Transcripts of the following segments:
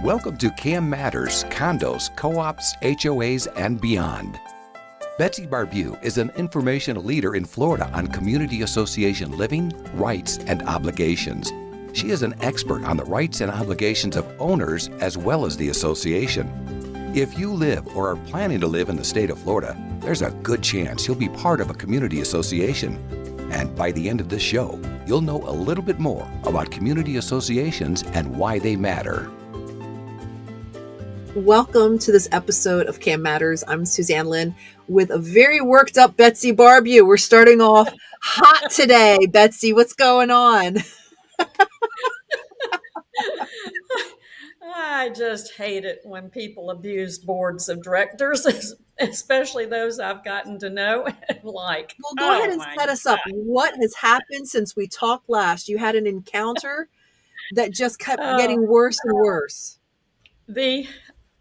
Welcome to CAM Matters, Condos, Co-ops, HOAs, and beyond. Betsy Barbieux is an informational leader in Florida on community association living, rights, and obligations. She is an expert on the rights and obligations of owners as well as the association. If you live or are planning to live in the state of Florida, there's a good chance you'll be part of a community association. And by the end of this show, you'll know a little bit more about community associations and why they matter. Welcome to this episode of CAM Matters. I'm Suzanne Lynn with a very worked up Betsy Barbieux. We're starting off hot today. Betsy, what's going on? I just hate it when people abuse boards of directors, especially those I've gotten to know and like. Well, go ahead and set us up. What has happened since we talked last? You had an encounter that just kept getting worse and worse.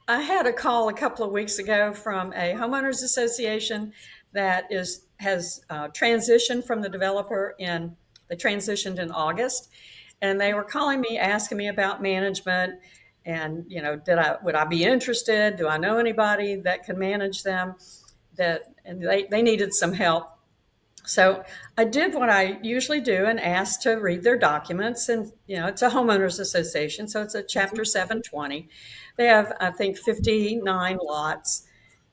I had a call a couple of weeks ago from a homeowners association that has transitioned from the developer they transitioned in August, and they were calling me, asking me about management and, would I be interested? Do I know anybody that can manage them? And they needed some help. So I did what I usually do and asked to read their documents. And, it's a homeowners association, so it's a Chapter 720. They have, I think, 59 lots.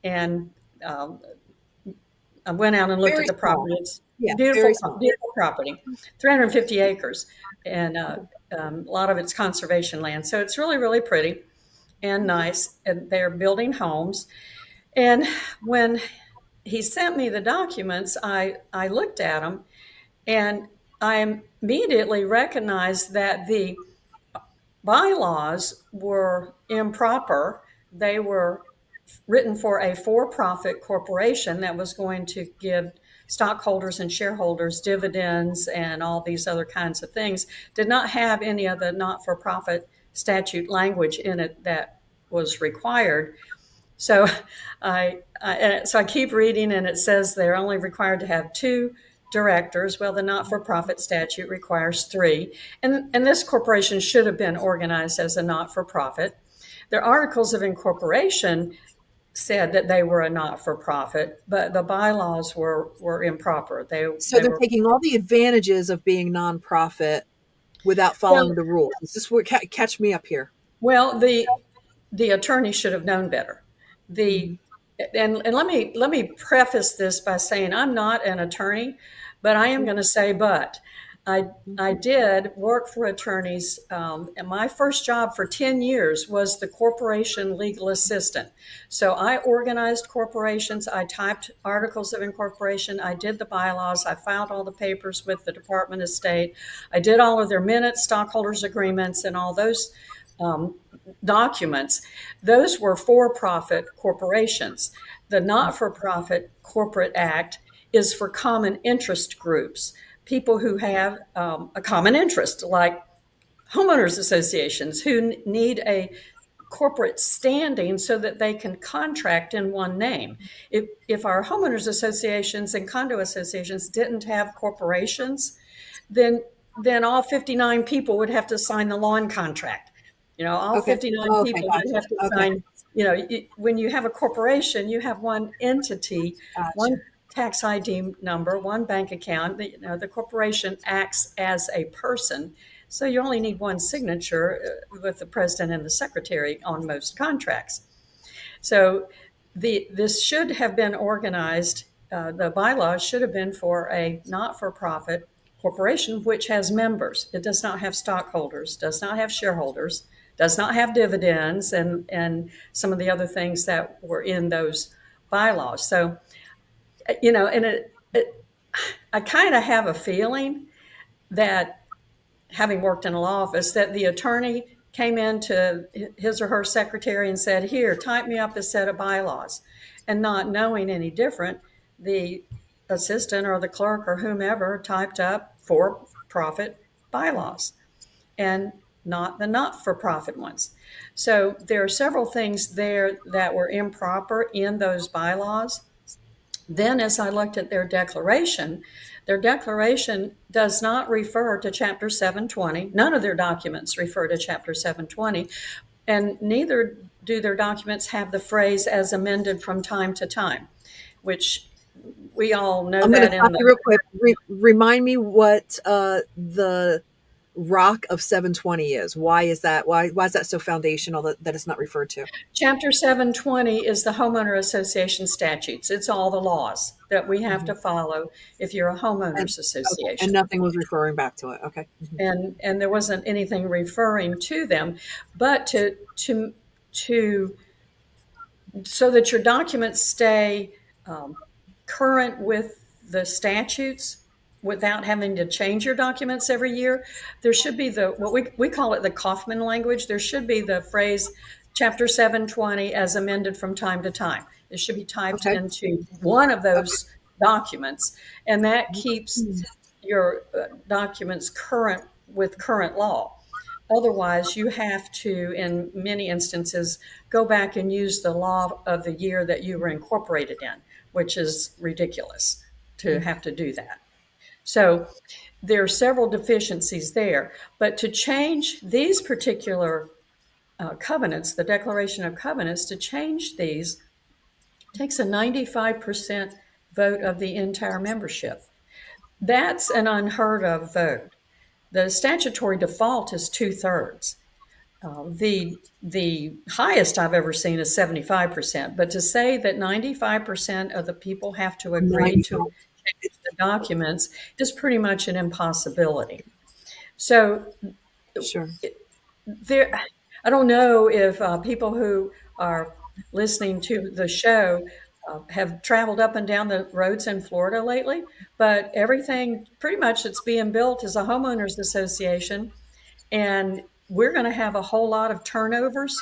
And I went out and looked at the property. It's beautiful property, 350 acres. And a lot of it's conservation land. So it's really, really pretty and nice. And they're building homes. And when he sent me the documents, I looked at them, and I immediately recognized that the bylaws were improper. They were written for a for-profit corporation that was going to give stockholders and shareholders dividends and all these other kinds of things. Did not have any of the not-for-profit statute language in it that was required. So I keep reading, and it says they're only required to have 2 directors. Well, the not-for-profit statute requires 3. And this corporation should have been organized as a not-for-profit. Their articles of incorporation said that they were a not-for-profit, but the bylaws were improper. They're taking all the advantages of being nonprofit without following the rules. Is this where catch me up here? Well, the attorney should have known better. And let me preface this by saying I'm not an attorney, but I am going to say I did work for attorneys, and my first job for 10 years was the corporation legal assistant. So I organized corporations, I typed articles of incorporation, I did the bylaws, I filed all the papers with the Department of State, I did all of their minutes, stockholders agreements, and all those documents. Those were for-profit corporations. The Not-for-Profit Corporate Act is for common interest groups, people who have a common interest, like homeowners associations who need a corporate standing so that they can contract in one name. If our homeowners associations and condo associations didn't have corporations, then all 59 people would have to sign the lawn contract. 59 people would have to sign. When you have a corporation, you have one entity, one tax ID number, one bank account. The corporation acts as a person, so you only need one signature with the president and the secretary on most contracts. So this should have been organized. The bylaws should have been for a not-for-profit corporation, which has members. It does not have stockholders, does not have shareholders, does not have dividends, and some of the other things that were in those bylaws. So, I kind of have a feeling that, having worked in a law office, that the attorney came into his or her secretary and said, "Here, type me up a set of bylaws," and not knowing any different, the assistant or the clerk or whomever typed up for-profit bylaws and not the not-for-profit ones. So there are several things there that were improper in those bylaws. Then, as I looked at their declaration does not refer to Chapter 720. None of their documents refer to Chapter 720, And neither do their documents have the phrase "as amended from time to time," which we all know I'm going to that stop in you the real quick. Remind me what the rock of 720 is. Why is that? Why is that so foundational that it's not referred to? Chapter 720 is the homeowner association statutes. It's all the laws that we have to follow if you're a And homeowners okay, and association. nothing was referring back to it. Okay. And there wasn't anything referring to them, but to so that your documents stay current with the statutes without having to change your documents every year, there should be what we call it the Kaufman language. There should be the phrase Chapter 720 as amended from time to time. It should be typed Okay. into one of Okay. those documents, and that keeps your documents current with current law. Otherwise, you have to, in many instances, go back and use the law of the year that you were incorporated in, which is ridiculous to have to do that. So there are several deficiencies there. But to change these particular covenants, the Declaration of Covenants, to change these takes a 95% vote of the entire membership. That's an unheard of vote. The statutory default is 2/3. The highest I've ever seen is 75%, but to say that 95% of the people have to agree to 95. change the documents is pretty much an impossibility. So Sure. there, I don't know if people who are listening to the show have traveled up and down the roads in Florida lately, but everything pretty much that's being built is a homeowners association, and we're going to have a whole lot of turnovers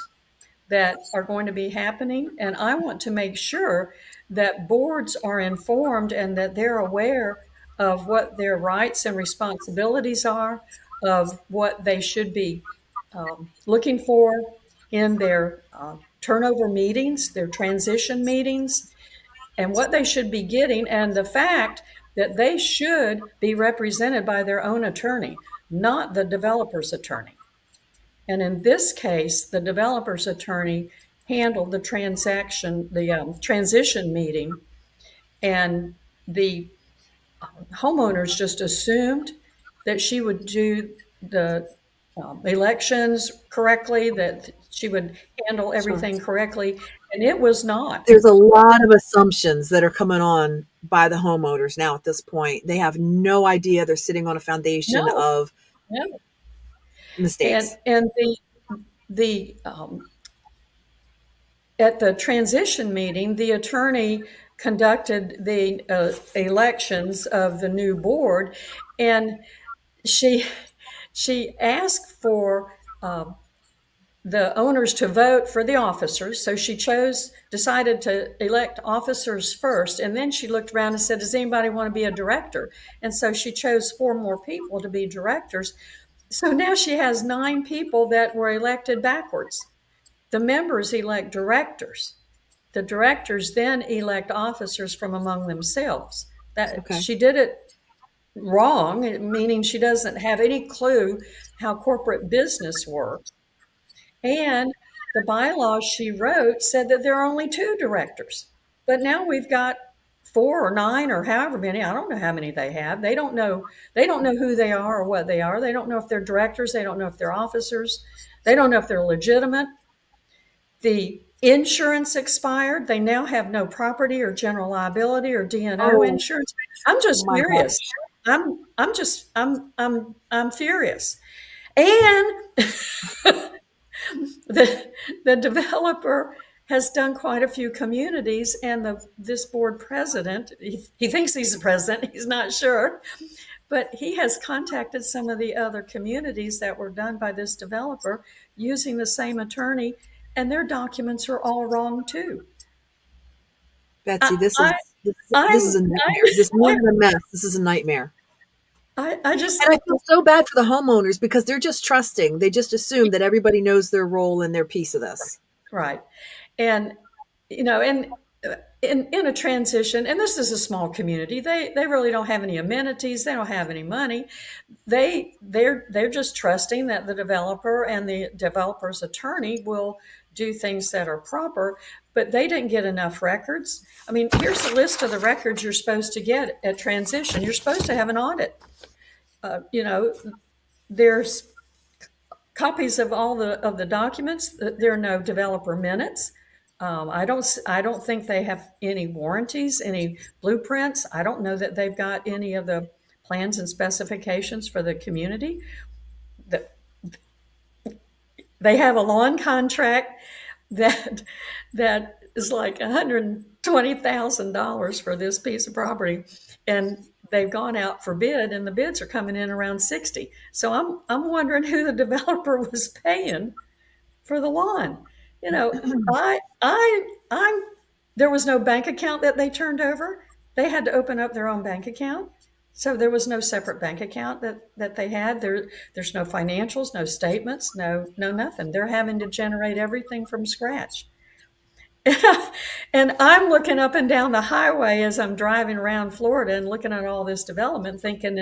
that are going to be happening. And I want to make sure that boards are informed and that they're aware of what their rights and responsibilities are, of what they should be looking for in their turnover meetings, their transition meetings, and what they should be getting, and the fact that they should be represented by their own attorney, not the developer's attorney. And in this case, the developer's attorney handled the transition meeting, and the homeowners just assumed that she would do the elections correctly, that she would handle Sure. everything correctly, and it was not. There's a lot of assumptions that are coming on by the homeowners now at this point. They have no idea they're sitting on a foundation No, of no. mistakes. And the at the transition meeting, the attorney conducted the elections of the new board, and she asked for the owners to vote for the officers. So she decided to elect officers first, and then she looked around and said, "Does anybody want to be a director?" And so she chose 4 more people to be directors. So now she has 9 people that were elected backwards. The members elect directors. The directors then elect officers from among themselves. That Okay. she did it wrong, meaning she doesn't have any clue how corporate business works. And the bylaws she wrote said that there are only 2 directors. But now we've got 4 or 9 or however many. I don't know how many they have. They don't know who they are or what they are. They don't know if they're directors. They don't know if they're officers. They don't know if they're legitimate. The insurance expired. They now have no property or general liability or D&O Oh insurance. I'm just my furious. gosh. I'm furious. And the developer has done quite a few communities, and this board president, he thinks he's the president, he's not sure, but he has contacted some of the other communities that were done by this developer using the same attorney, and their documents are all wrong too. Betsy, I, this I, is this is I'm, a nightmare. This more than a mess. This is a nightmare. I just, And I feel so bad for the homeowners because they're just trusting. They just assume that everybody knows their role and their piece of this. right. And, and in a transition, and this is a small community, they really don't have any amenities, they don't have any money. They're just trusting that the developer and the developer's attorney will do things that are proper, but they didn't get enough records. I mean, here's a list of the records you're supposed to get at transition. You're supposed to have an audit. There's copies of all the documents. There are no developer minutes. I don't think they have any warranties, any blueprints. I don't know that they've got any of the plans and specifications for the community. They have a lawn contract that is like $120,000 for this piece of property, and they've gone out for bid, and the bids are coming in around 60. So I'm wondering who the developer was paying for the lawn. I'm there was no bank account that they turned over. They had to open up their own bank account. So there was no separate bank account that they had. There's no financials, no statements, no nothing. They're having to generate everything from scratch. And I'm looking up and down the highway as I'm driving around Florida and looking at all this development, thinking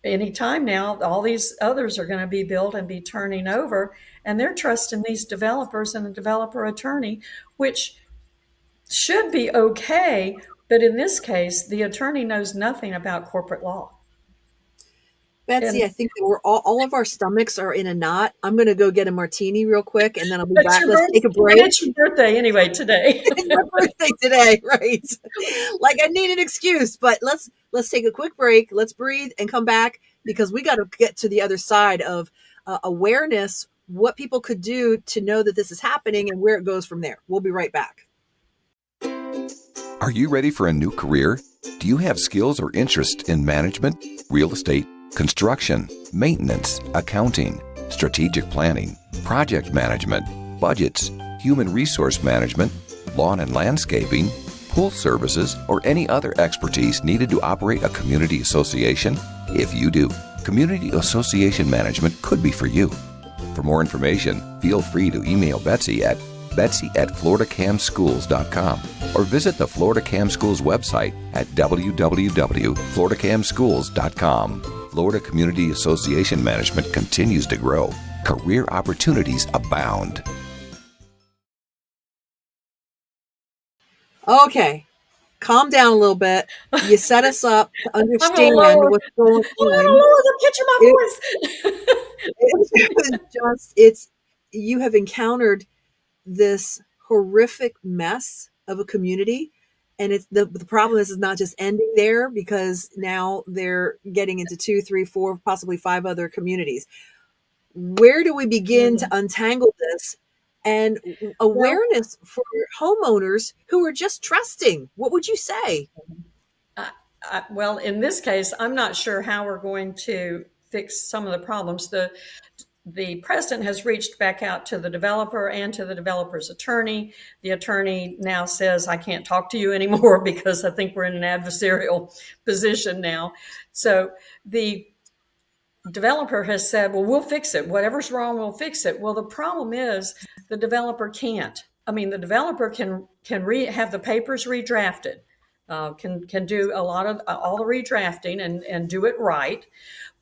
any time now, all these others are going to be built and be turning over, and they're trusting these developers and the developer attorney, which should be okay. But in this case, the attorney knows nothing about corporate law. Betsy, I think that we're all of our stomachs are in a knot. I'm going to go get a martini real quick, and then I'll be back. Let's take a break. It's your birthday anyway today. It's my birthday today, right? Like I need an excuse, but let's take a quick break. Let's breathe and come back, because we got to get to the other side of awareness, what people could do to know that this is happening, and where it goes from there. We'll be right back. Are you ready for a new career? Do you have skills or interest in management, real estate, construction, maintenance, accounting, strategic planning, project management, budgets, human resource management, lawn and landscaping, pool services, or any other expertise needed to operate a community association? If you do, community association management could be for you. For more information, feel free to email Betsy at betsy@floridacamschools.com or visit the Florida Cam Schools website at www.floridacamschools.com. Florida Community Association Management continues to grow. Career opportunities abound. Okay, calm down a little bit. You set us up to understand what's going on. You have encountered this horrific mess of a community, and it's the problem is not just ending there, because now they're getting into 2, 3, 4, possibly 5 other communities. Where do we begin to untangle this? And awareness for homeowners who are just trusting. What would you say? Well, in this case, I'm not sure how we're going to fix some of the problems. The president has reached back out to the developer and to the developer's attorney. The attorney now says, I can't talk to you anymore because I think we're in an adversarial position now. So the developer has said, well, we'll fix it. Whatever's wrong, we'll fix it. Well, the problem is the developer can't. I mean, the developer can have the papers redrafted, can do a lot of all the redrafting and do it right.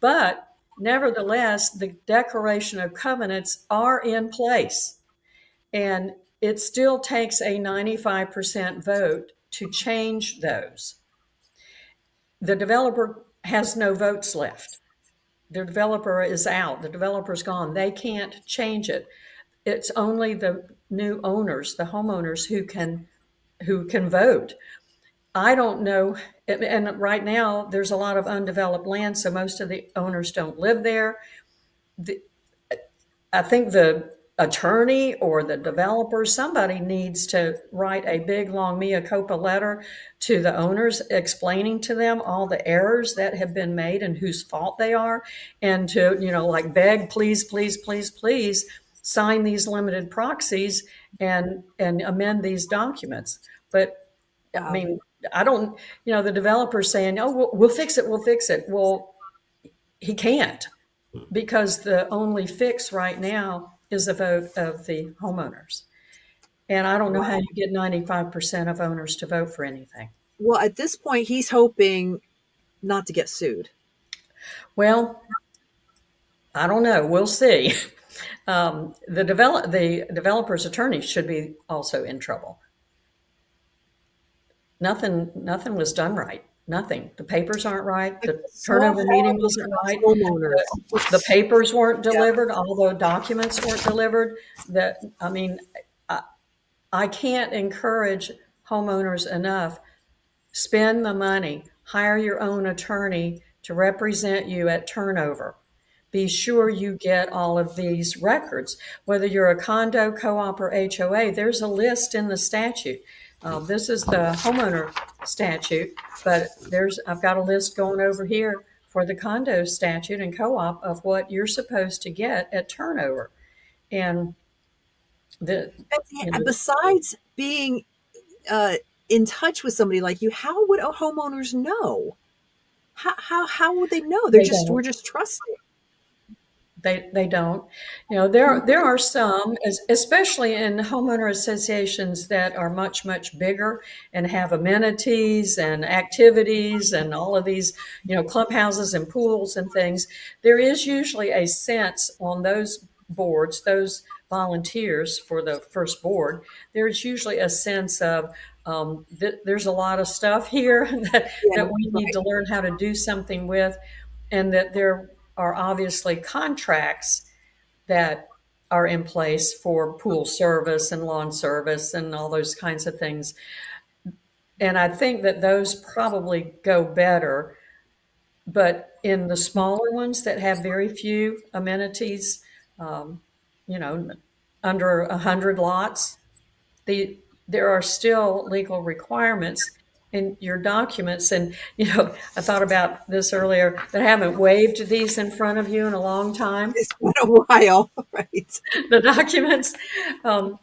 But nevertheless, the declaration of covenants are in place, and it still takes a 95% vote to change those. The developer has no votes left. The developer is out. The developer's gone. They can't change it. It's only the new owners, the homeowners, who can vote. I don't know. And right now there's a lot of undeveloped land, so most of the owners don't live there. I think the attorney or the developer, somebody needs to write a big, long mea culpa letter to the owners, explaining to them all the errors that have been made and whose fault they are, and to, like beg, please, please, please, please sign these limited proxies and amend these documents. But I mean, I don't, the developer's saying, oh, we'll fix it. We'll fix it. Well, he can't, because the only fix right now is the vote of the homeowners. And I don't know how you get 95% of owners to vote for anything. Well, at this point, he's hoping not to get sued. Well, I don't know. We'll see. The developer's attorney should be also in trouble. Nothing was done right. Nothing. The papers aren't right. The So turnover meeting horrible wasn't for right. those homeowners. The papers weren't delivered, although documents weren't delivered. I can't encourage homeowners enough. Spend the money. Hire your own attorney to represent you at turnover. Be sure you get all of these records. Whether you're a condo, co-op, or HOA, there's a list in the statute. This is the homeowner statute, but I've got a list going over here for the condo statute and co-op of what you're supposed to get at turnover. And besides being in touch with somebody like you, how would homeowners know? How would they know? We're just trusting. They don't. There are some, especially in homeowner associations that are much, much bigger and have amenities and activities and all of these, clubhouses and pools and things. There is usually a sense on those boards, those volunteers for the first board, there's usually a sense of there's a lot of stuff here that we need to learn how to do something with, and that there are obviously contracts that are in place for pool service and lawn service and all those kinds of things. And I think that those probably go better. But in the smaller ones that have very few amenities, under 100 lots, there are still legal requirements in your documents. And, I thought about this earlier, that I haven't waved these in front of you in a long time. It's been a while, right? The documents,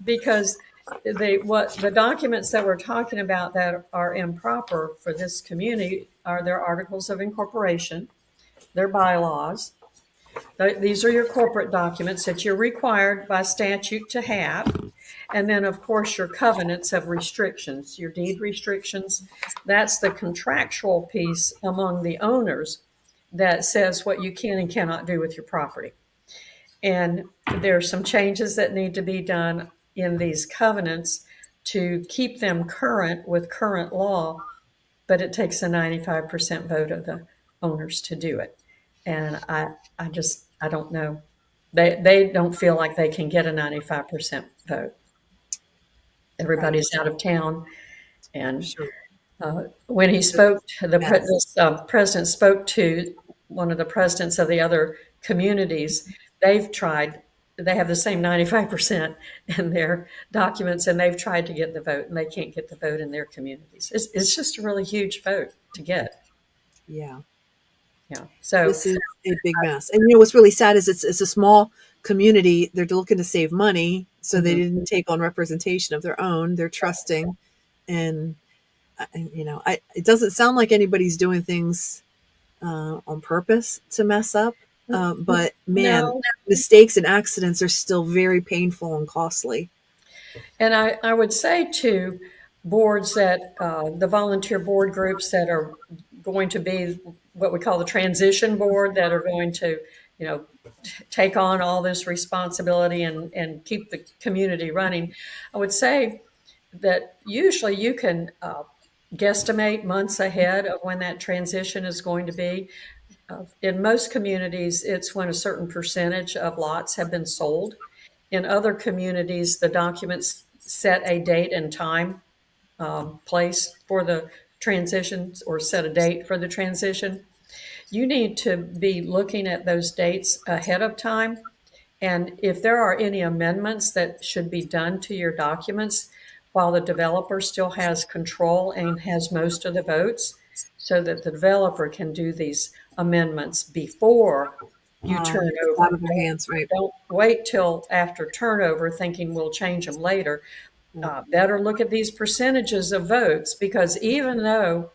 because the documents that we're talking about that are improper for this community are their articles of incorporation, their bylaws. These are your corporate documents that you're required by statute to have. And then, of course, your covenants of restrictions, your deed restrictions. That's the contractual piece among the owners that says what you can and cannot do with your property. And there are some changes that need to be done in these covenants to keep them current with current law, but it takes a 95% vote of the owners to do it. And I don't know. They don't feel like they can get a 95% vote. Everybody's out of town. And when he spoke, the president spoke to one of the presidents of the other communities. They have the same 95% in their documents, and they've tried to get the vote, and they can't get the vote in their communities. It's just a really huge vote to get. Yeah. Yeah. So this is a big mess. And what's really sad is it's a small community. They're looking to save money, so they didn't take on representation of their own. They're trusting, and it doesn't sound like anybody's doing things on purpose to mess up. But man, mistakes and accidents are still very painful and costly. And I would say to boards that the volunteer board groups that are going to be what we call the transition board, that are going to, take on all this responsibility and keep the community running. I would say that usually you can guesstimate months ahead of when that transition is going to be. In most communities, it's when a certain percentage of lots have been sold. In other communities, the documents set a date and time, place for the transitions, or set a date for the transition. You need to be looking at those dates ahead of time. And if there are any amendments that should be done to your documents while the developer still has control and has most of the votes, so that the developer can do these amendments before you turn over. Out of their hands, right? Don't wait till after turnover thinking we'll change them later. Better look at these percentages of votes, because even though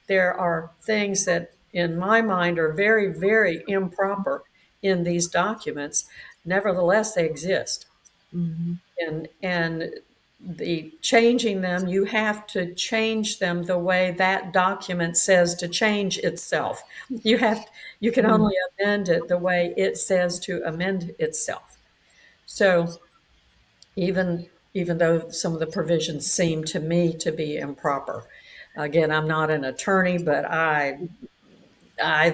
there are things that in my mind are very, very improper in these documents, nevertheless they exist. And the changing them, you have to change them the way that document says to change itself. You can only amend it the way it says to amend itself. So even though some of the provisions seem to me to be improper, again, I'm not an attorney, but I've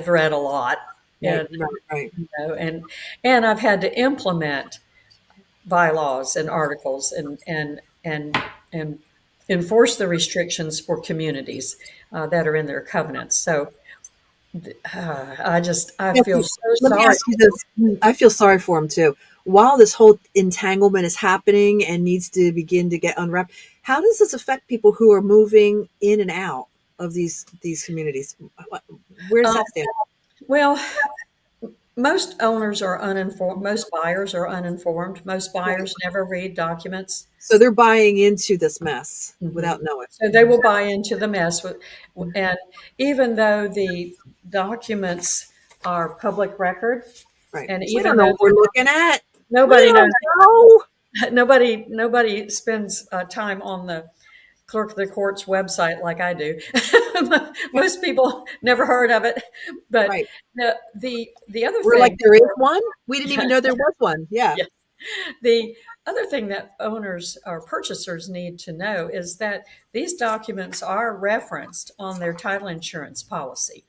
read a lot, Right, and right, right. and I've had to implement bylaws and articles and enforce the restrictions for communities that are in their covenants. So I feel Betsy, so let me sorry. ask you this. I feel sorry for him too. While this whole entanglement is happening and needs to begin to get unwrapped, how does this affect people who are moving in and out of these communities? Where does Um, that stand? well, most owners are uninformed. Most buyers are uninformed. Most Right. buyers never read documents. So they're buying into this mess Mhm. without knowing. So they will buy into the mess and even though the documents are public record, Right. and We don't even know though what we're looking at. We nobody knows, don't know. nobody spends time on the clerk of the court's website like I do. Most people never heard of it, but Right. the other We're like, thing, there is one? We didn't even yeah, know there was one. Yeah. yeah. The other thing that owners or purchasers need to know is that these documents are referenced on their title insurance policy,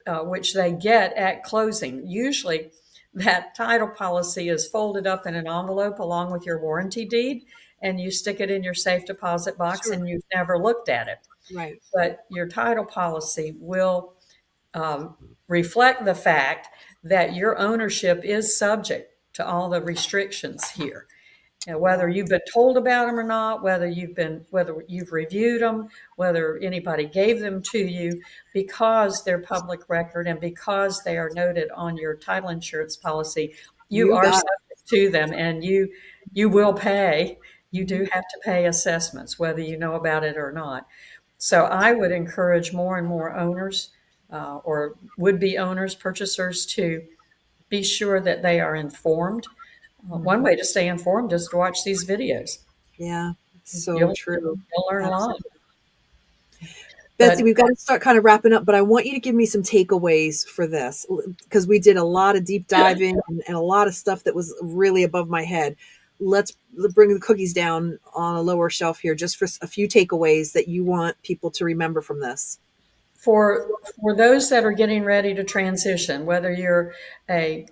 which they get at closing. Usually, that title policy is folded up in an envelope along with your warranty deed, and you stick it in your safe deposit box, Sure. and you've never looked at it. Right. But your title policy will reflect the fact that your ownership is subject to all the restrictions here. And whether Wow. you've been told about them or not, whether you've reviewed them, whether anybody gave them to you, because they're public record and because they are noted on your title insurance policy, you You are got subject to them, and you will pay. You it. do have to pay assessments, whether you know about it or not. So I would encourage more and more owners or would-be owners, purchasers, to be sure that they are informed. One way to stay informed is to watch these videos. Yeah. So You'll true. you'll learn a lot. Absolutely. Betsy, But we've got to start kind of wrapping up, but I want you to give me some takeaways for this because we did a lot of deep diving and a lot of stuff that was really above my head. Let's bring the cookies down on a lower shelf here just for a few takeaways that you want people to remember from this. for those that are getting ready to transition, whether you're a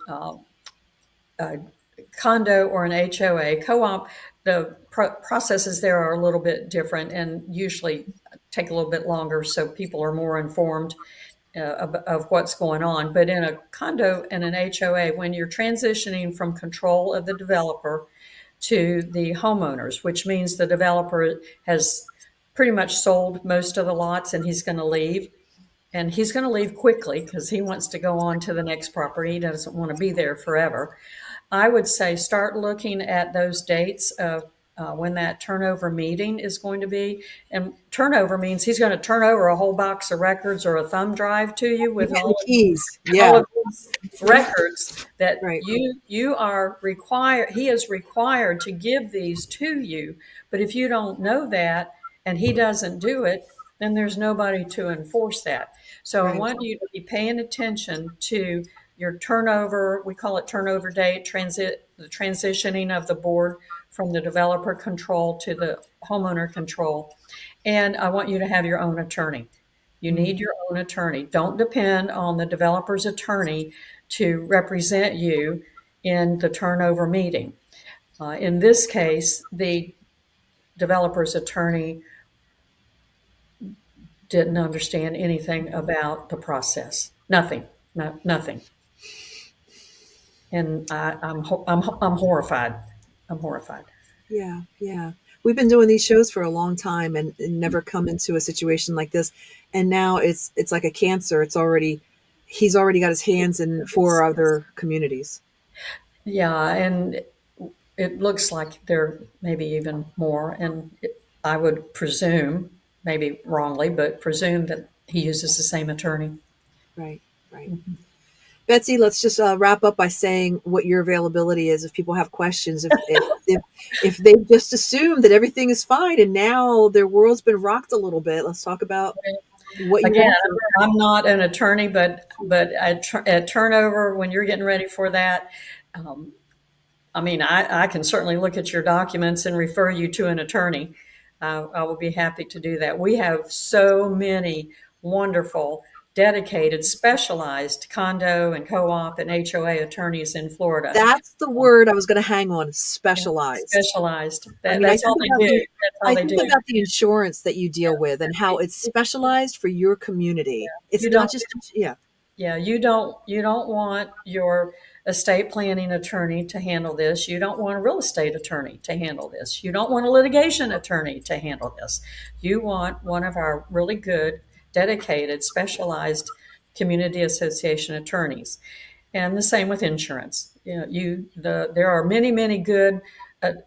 condo or an HOA, co-op, the processes there are a little bit different and usually take a little bit longer, so people are more informed of what's going on. But in a condo and an HOA, when you're transitioning from control of the developer to the homeowners, which means the developer has pretty much sold most of the lots and he's going to leave. And he's going to leave quickly because he wants to go on to the next property. He doesn't want to be there forever. I would say start looking at those dates of when that turnover meeting is going to be. And turnover means he's going to turn over a whole box of records or a thumb drive to you You with get the keys. all Yeah. of these records that Right. you are required. He is required to give these to you. But if you don't know that and he doesn't do it, then there's nobody to enforce that. So I Right. want you to be paying attention to your turnover. We call it turnover date, the transitioning of the board from the developer control to the homeowner control. And I want you to have your own attorney. You need your own attorney. Don't depend on the developer's attorney to represent you in the turnover meeting. In this case, the developer's attorney didn't understand anything about the process. Nothing, nothing. And I'm horrified. I'm horrified. Yeah. Yeah. We've been doing these shows for a long time and never come into a situation like this. And now it's like a cancer. He's already got his hands in four other communities. Yeah, and it looks like there may be even more. And I would presume, maybe wrongly, but presume that he uses the same attorney. Right. Right. Betsy, let's just wrap up by saying what your availability is if people have questions. If if they've just assumed that everything is fine and now their world's been rocked a little bit. Let's talk about what you Again, want. I'm not an attorney, but at turnover, when you're getting ready for that, I can certainly look at your documents and refer you to an attorney. I will be happy to do that. We have so many wonderful, dedicated, specialized condo and co-op and HOA attorneys in Florida. That's the word I was going to hang on, specialized. Specialized. That's all they do. I think about the insurance that you deal with and how it's specialized for your community. It's not just, Yeah, you don't want your estate planning attorney to handle this. You don't want a real estate attorney to handle this. You don't want a litigation attorney to handle this. You want one of our really good, dedicated, specialized community association attorneys. And the same with insurance. There are many, many good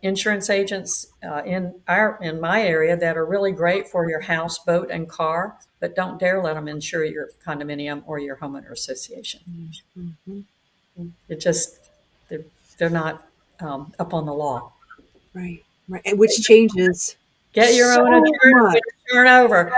insurance agents in my area that are really great for your house, boat, and car, but don't dare let them insure your condominium or your homeowner association. Mm-hmm. It just they're not up on the law. Right. And which changes. Get your own attorney, turn over.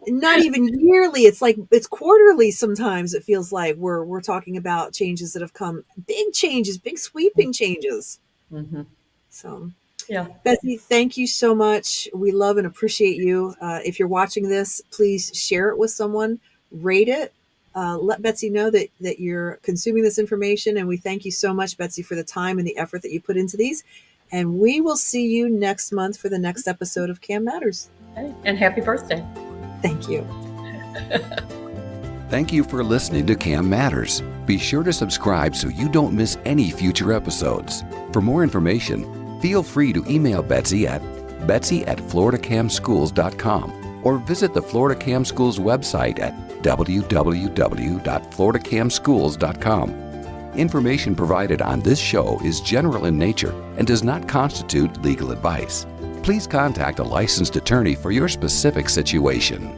Not even yearly. It's like it's quarterly. Sometimes it feels like we're talking about changes that have come, big changes, big sweeping changes. Mm-hmm. So, yeah, Betsy, thank you so much. We love and appreciate you. If you're watching this, please share it with someone, rate it. Let Betsy know that you're consuming this information. And we thank you so much, Betsy, for the time and the effort that you put into these. And we will see you next month for the next episode of CAM Matters. Okay. And happy birthday. Thank you. Thank you for listening to CAM Matters. Be sure to subscribe so you don't miss any future episodes. For more information, feel free to email Betsy at betsy@floridacamschools.com or visit the Florida Cam Schools website at www.floridacamschools.com. Information provided on this show is general in nature and does not constitute legal advice. Please contact a licensed attorney for your specific situation.